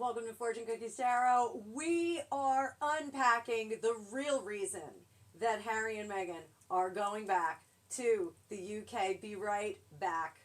Welcome to Fortune Cookies Tarot. We are unpacking the real reason that Harry and Meghan are going back to the UK. Be right back.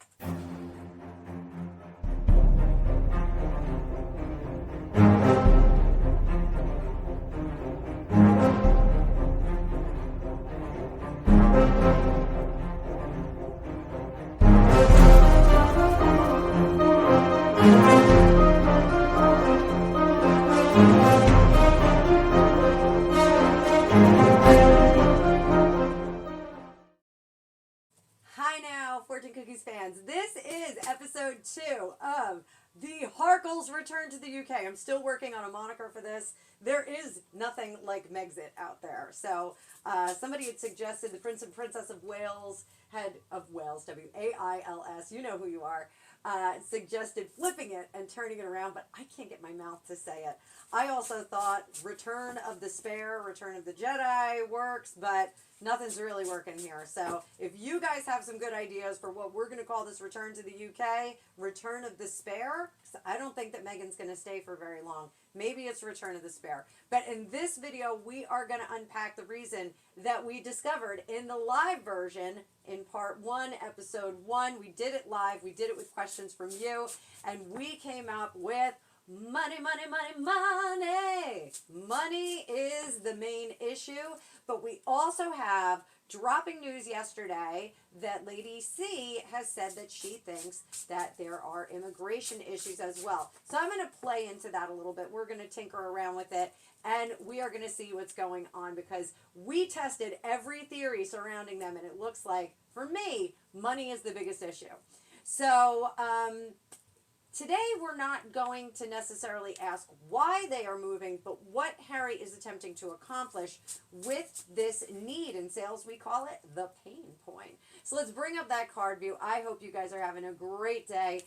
Hi now, Fortune Cookies fans. This is episode 2 of the Harkles Return to the UK. I'm still working on a moniker for this. There is nothing like Megxit out there. So somebody had suggested the Prince and Princess of Wales, W-A-I-L-S, you know who you are, suggested flipping it and turning it around, but I can't get my mouth to say it. I also thought Return of the Spare, Return of the Jedi works, but nothing's really working here. So if you guys have some good ideas for what we're going to call this Return to the UK, Return of the Spare, I don't think that Meghan's going to stay for very long. Maybe it's Return of the Spare. But in this video, we are going to unpack the reason that we discovered in the live version in part 1, episode 1. We did it live. We did it with questions from you. And we came up with money, money, money, money. Money is the main issue. But we also have dropping news yesterday that Lady C has said that she thinks that there are immigration issues as well. So I'm going to play into that a little bit. We're going to tinker around with it, and we are going to see what's going on because we tested every theory surrounding them, and it looks like, for me, money is the biggest issue. So today we're not going to necessarily ask why they are moving, but what Harry is attempting to accomplish with this need. In sales, we call it the pain point. So let's bring up that card view. I hope you guys are having a great day.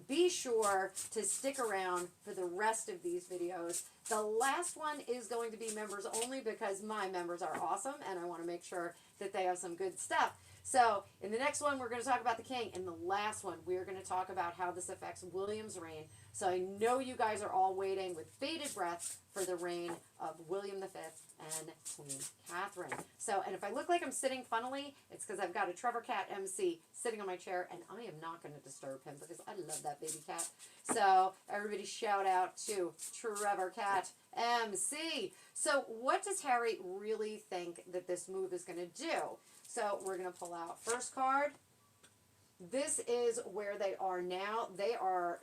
Be sure to stick around for the rest of these videos. The last one is going to be members only because my members are awesome and I want to make sure that they have some good stuff. So, in the next one, we're going to talk about the king. In the last one, we're going to talk about how this affects William's reign. So, I know you guys are all waiting with bated breath for the reign of William V and Queen Catherine. So, and if I look like I'm sitting funnily, it's because I've got a Trevor Cat MC sitting on my chair, and I am not going to disturb him because I love that baby cat. So, everybody shout out to Trevor Cat MC. So, what does Harry really think that this move is going to do? So we're going to pull out first card. This is where they are now. They are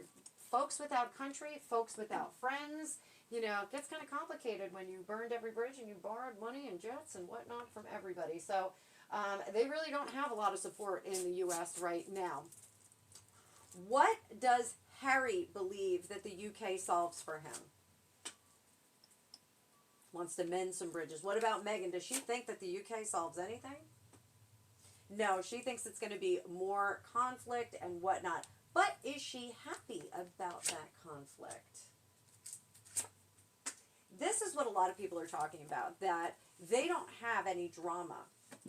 folks without country, folks without friends. You know, it gets kind of complicated when you burned every bridge and you borrowed money and jets and whatnot from everybody. So they really don't have a lot of support in the U.S. right now. What does Harry believe that the UK solves for him? Wants to mend some bridges. What about Meghan? Does she think that the UK solves anything? No, she thinks it's going to be more conflict and whatnot. But is she happy about that conflict? This is what a lot of people are talking about, that they don't have any drama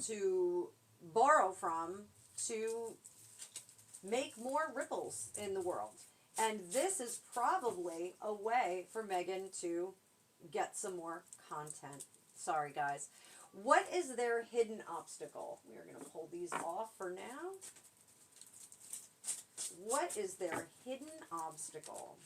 to borrow from to make more ripples in the world. And this is probably a way for Meghan to get some more content. Sorry, guys. What is their hidden obstacle? We are going to pull these off for now. What is their hidden obstacle?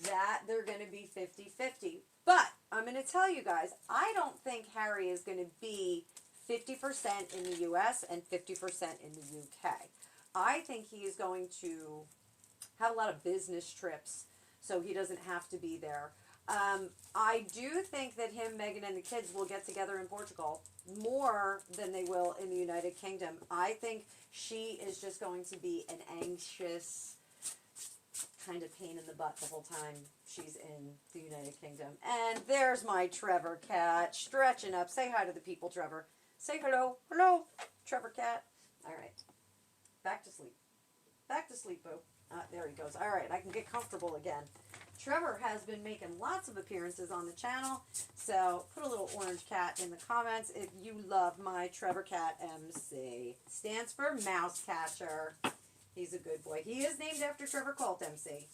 That they're going to be 50-50. But I'm going to tell you guys, I don't think Harry is going to be 50% in the US and 50% in the UK. I think he is going to have a lot of business trips, so he doesn't have to be there. I do think that him, Meghan, and the kids will get together in Portugal more than they will in the United Kingdom. I think she is just going to be an anxious kind of pain in the butt the whole time she's in the United Kingdom. And there's my Trevor Cat stretching up. Say hi to the people, Trevor. Say hello. Hello, Trevor Cat. All right. Back to sleep. Back to sleep, boo. There he goes. All right, I can get comfortable again. Trevor has been making lots of appearances on the channel, so put a little orange cat in the comments if you love my Trevor Cat MC. Stands for mouse catcher. He's a good boy. He is named after Trevor Colt, MC.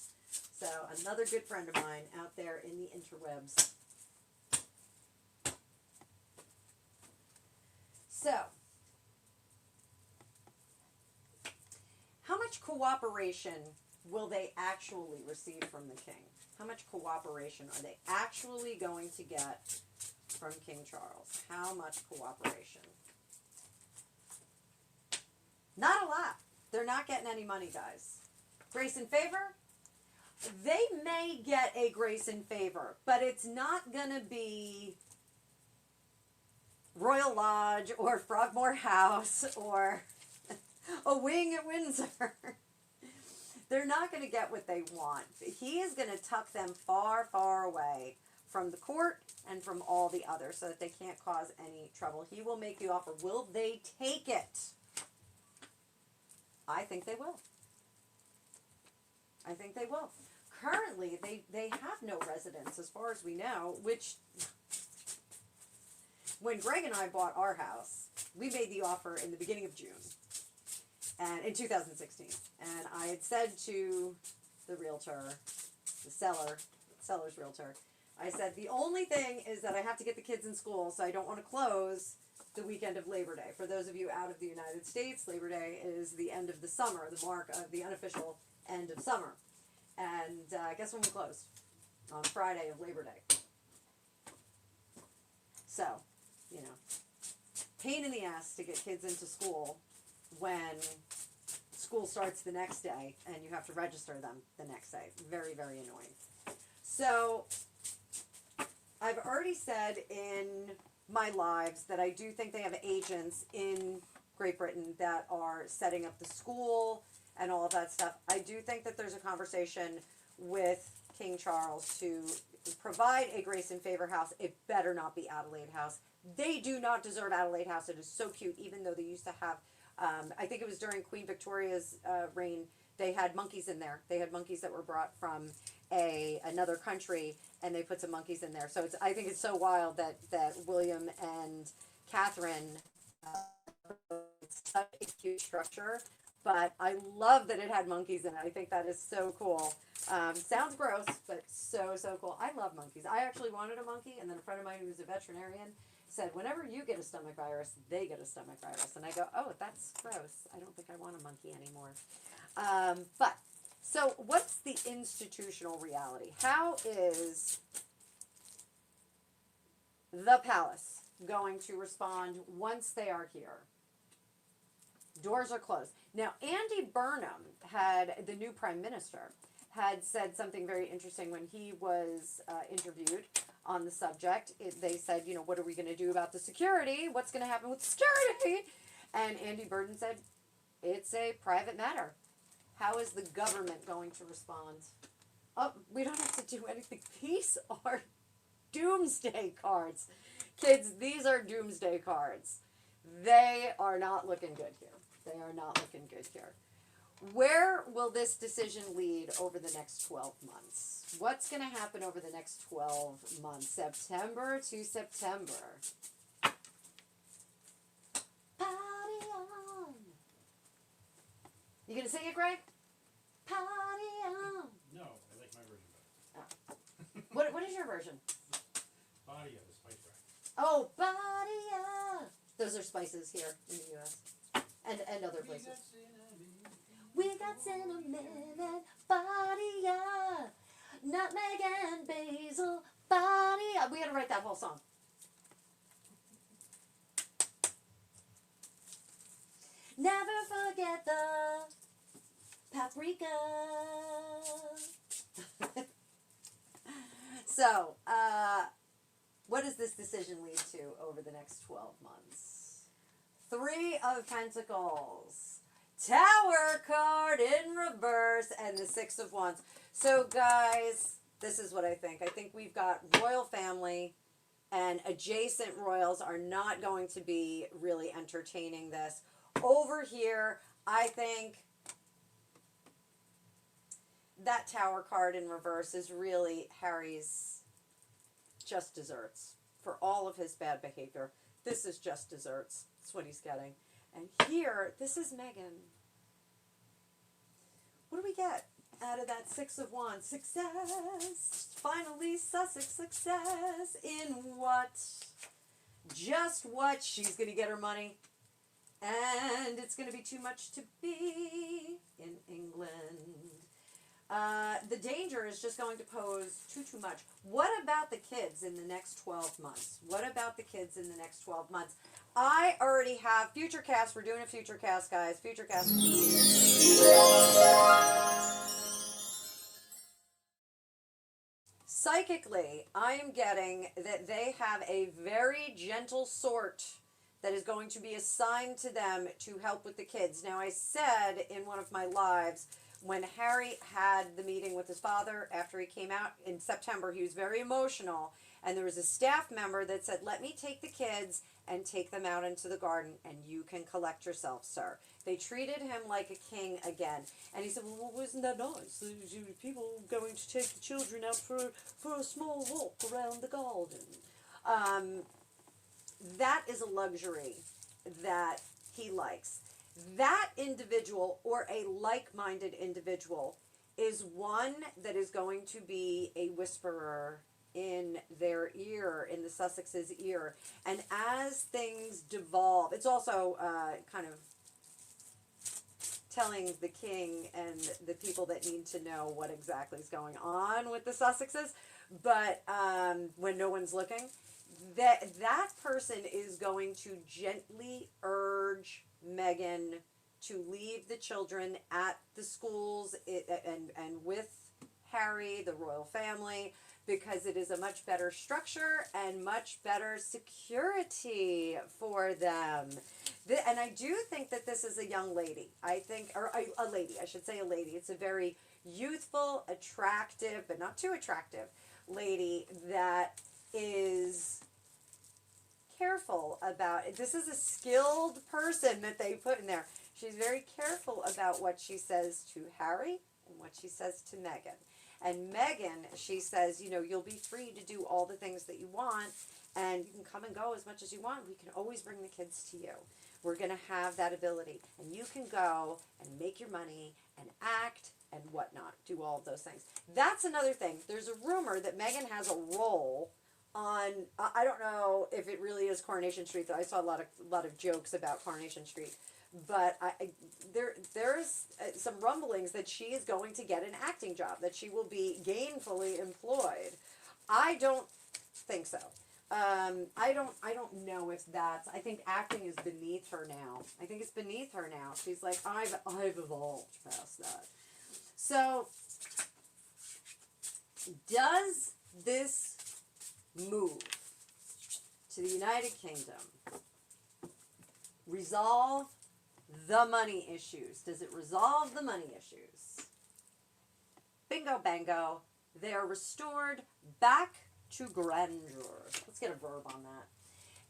So, another good friend of mine out there in the interwebs. So, how much cooperation will they actually receive from the king? How much cooperation are they actually going to get from King Charles? How much cooperation? Not a lot. They're not getting any money, guys. Grace and favor? They may get a grace and favor, but it's not going to be Royal Lodge or Frogmore House or a wing at Windsor. They're not going to get what they want. He is going to tuck them far, far away from the court and from all the others so that they can't cause any trouble. He will make the offer. Will they take it? I think they will. I think they will. Currently, they have no residence as far as we know, which when Greg and I bought our house, we made the offer in the beginning of June, and in 2016. And I had said to the realtor, the seller's realtor, I said, the only thing is that I have to get the kids in school, so I don't want to close the weekend of Labor Day. For those of you out of the United States, Labor Day is the end of the summer, the mark of the unofficial end of summer. And guess when we closed? On Friday of Labor Day. So, you know, pain in the ass to get kids into school when school starts the next day and you have to register them the next day. Very, very annoying. So, I've already said in my lives that I do think they have agents in Great Britain that are setting up the school and all of that stuff. I do think that there's a conversation with King Charles to provide a grace and favor house. It better not be Adelaide House. They do not deserve Adelaide House. It is so cute, even though they used to have, I think it was during Queen Victoria's reign, they had monkeys in there. They had monkeys that were brought from another country, and they put some monkeys in there. So I think it's so wild that William and Catherine, it's such a cute structure. But I love that it had monkeys in it. I think that is so cool. Sounds gross, but so, so cool. I love monkeys. I actually wanted a monkey, and then a friend of mine who was a veterinarian said, whenever you get a stomach virus, they get a stomach virus. And I go, oh, that's gross. I don't think I want a monkey anymore. So what's the institutional reality? How is the palace going to respond once they are here? Doors are closed. Now, Andy Burnham the new prime minister, had said something very interesting when he was interviewed on the subject. They said, you know, what are we going to do about the security? What's going to happen with security? And Andy Burnham said, it's a private matter. How is the government going to respond? Oh, we don't have to do anything. These are doomsday cards. Kids, these are doomsday cards. They are not looking good here. They are not looking good here. Where will this decision lead over the next 12 months? What's going to happen over the next 12 months? September to September. Party on. You going to sing it, Greg? Party on. No, I like my version better. Oh. What is your version? Body of the Spice Rack. Oh, Badia. Those are spices here in the U.S. and other places. We got cinnamon and Badia, nutmeg and basil, Badia. We got to write that whole song. Never forget the paprika. So, what does this decision lead to over the next 12 months? 3 of Pentacles, Tower card in reverse, and the 6 of Wands. So, guys, this is what I think. I think we've got royal family, and adjacent royals are not going to be really entertaining this. Over here, I think that Tower card in reverse is really Harry's just desserts for all of his bad behavior. This is just desserts. That's what he's getting. And here, this is Meghan. get out of that Six of Wands? Success. Finally, Sussex success. In what? Just what? She's going to get her money. And it's going to be too much to be in England. The danger is just going to pose too much. What about the kids in the next 12 months? What about the kids in the next 12 months? I already have Futurecast. We're doing a Futurecast, guys. Futurecast. Psychically, I am getting that they have a very gentle sort that is going to be assigned to them to help with the kids. Now, I said in one of my lives, when Harry had the meeting with his father after he came out in September, he was very emotional, and there was a staff member that said, let me take the kids and take them out into the garden, and you can collect yourself, sir. They treated him like a king again. And he said, well, wasn't that nice? People going to take the children out for a small walk around the garden. That is a luxury that he likes. That individual, or a like-minded individual, is one that is going to be a whisperer in their ear, in the Sussex's ear. And as things devolve, it's also kind of telling the king and the people that need to know what exactly is going on with the Sussexes. But when no one's looking, that person is going to gently urge Meghan to leave the children at the schools and with Harry, the royal family, because it is a much better structure and much better security for them. And I do think that this is a young lady. I think, or a lady, I should say a lady. It's a very youthful, attractive, but not too attractive lady that is careful about it. This is a skilled person that they put in there. She's very careful about what she says to Harry and what she says to Meghan. And Meghan, she says, you know, you'll be free to do all the things that you want, and you can come and go as much as you want. We can always bring the kids to you. We're going to have that ability. And you can go and make your money and act and whatnot, do all of those things. That's another thing. There's a rumor that Meghan has a role on, I don't know if it really is Coronation Street, though. I saw a lot of jokes about Coronation Street. But there's some rumblings that she is going to get an acting job, that she will be gainfully employed. I don't think so. I don't know if that's. I think acting is beneath her now. I think it's beneath her now. She's like, I've evolved past that. So, does this move to the United Kingdom resolve the money issues? Does it resolve the money issues? Bingo bango. They are restored back to grandeur. Let's get a verb on that.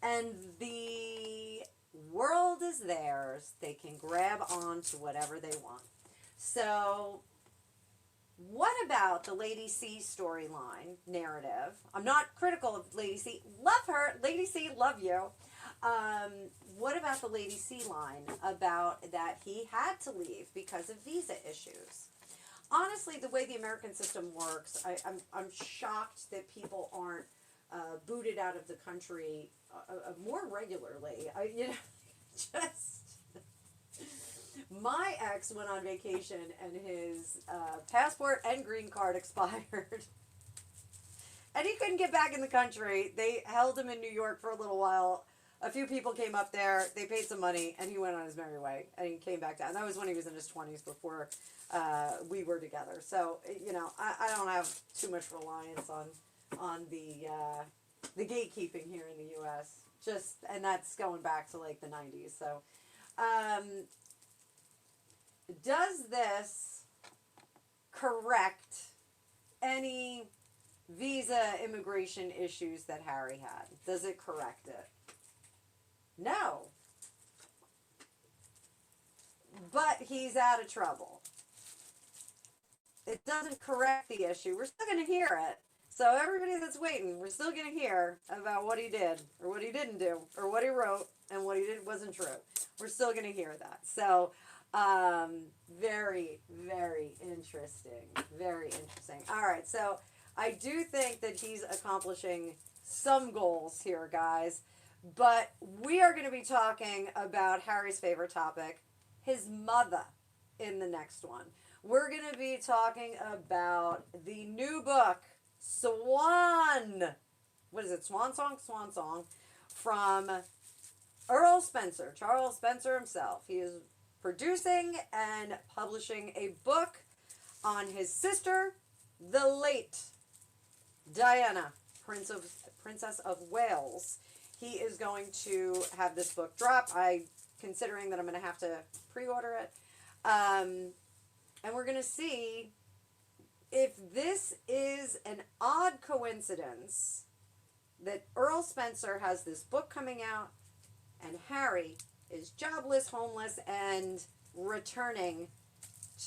And the world is theirs. They can grab on to whatever they want. So, what about the Lady C storyline narrative? I'm not critical of Lady C. Love her. Lady C, love you. What about the Lady C line about that he had to leave because of visa issues? Honestly, the way the American system works, I'm shocked that people aren't booted out of the country more regularly. My ex went on vacation and his passport and green card expired. And he couldn't get back in the country. They held him in New York for a little while. A few people came up there, they paid some money, and he went on his merry way, and he came back down. That was when he was in his 20s before we were together. So, you know, I don't have too much reliance on the gatekeeping here in the U.S. And that's going back to, like, the 90s. So, does this correct any visa immigration issues that Harry had? Does it correct it? No. But he's out of trouble. It doesn't correct the issue. We're still going to hear it. So everybody that's waiting, we're still going to hear about what he did, or what he didn't do, or what he wrote, and what he did wasn't true. We're still going to hear that. So Very, very interesting. Very interesting. All right, so I do think that he's accomplishing some goals here, guys. But we are going to be talking about Harry's favorite topic, his mother, in the next one. We're going to be talking about the new book, Swan. What is it? Swan Song? Swan Song. From Earl Spencer, Charles Spencer himself. He is producing and publishing a book on his sister, the late Diana, Princess of Wales. He is going to have this book drop. Considering that I'm going to have to pre-order it. And we're going to see if this is an odd coincidence that Earl Spencer has this book coming out and Harry is jobless, homeless, and returning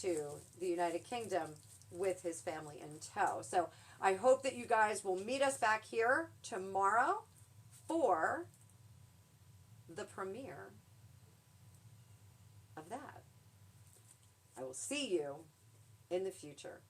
to the United Kingdom with his family in tow. So I hope that you guys will meet us back here tomorrow for the premiere of that. I will see you in the future.